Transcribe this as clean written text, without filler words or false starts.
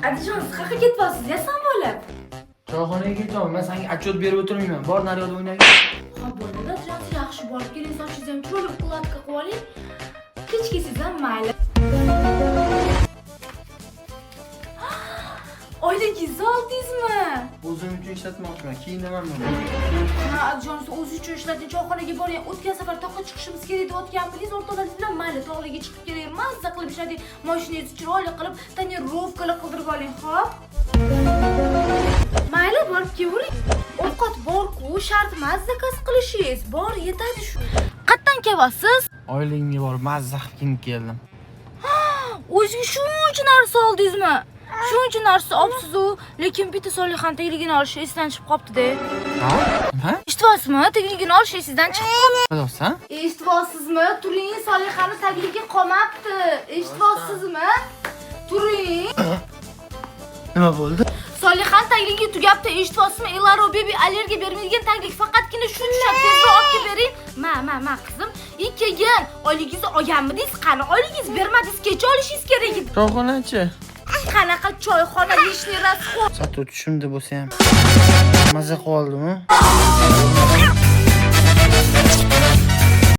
Adijon, siz qayerga ketyapsiz? Yasan bo'lib. Choyxonaga ketyapman. Men senga отчет berib o'tirmayman. Bor naryoqda o'ynagin. Ha, bo'ladi. Adijon, siz yaxshi borib keling, sochingizni ham chiroyli ukladka qilib oling. Kechki siz ham mayli. Oyligingizni oldingizmi? O'zim uchun ishlatmoqchiman. Keyin nimaman bu? Ha, Adijon, siz o'zingiz uchun ishlating, choyxonaga boring. O'tgan safar toqqa chiqishimiz kerak deb o'tganmiz. O'rtalaringiz bilan mayli tog'larga chiqib keling. Mazza qilib ishlating. Mashinangizni chiroyli qilib, tonirovkalar qildirib oling, xo'p? Mayli, borib kelavering. Ovqat bor-ku, shart emas zakaz qilishingiz. Bor, yetadi shu. Qayerdan kelyapsiz? Oyligimga borib mazza qilib keldim. O'zingizga shuncha narsa oldingizmi? Shuncha narsa olibsiz-ku, lekin bitta Solixon tagligini olish esdan chiqib qopti-da. Ha? Nima? Eshitibsizmi? Tagligini olish esdan chiqib qopti. Qilyapsan? Eshitibsizmi? Turing, Solixonni tagligi qolmabdi. Eshitibsizmi? Turing. Nima bo'ldi? Solixon tagligi tugabdi. Eshitibsizmi? Elaro baby allergiya bermaydigan taglik faqatgina shuncha tezroq olib bering. Ma qizim. Keyin oyligingizni olganmidingiz? Qani oyligingiz bermadingiz? Kecha olishingiz kerak edi. Choyxonachi. Qanaqa choyxona lishniy rasxod. Sato tushimda bo'lsa ham. Mazza qildim-ku.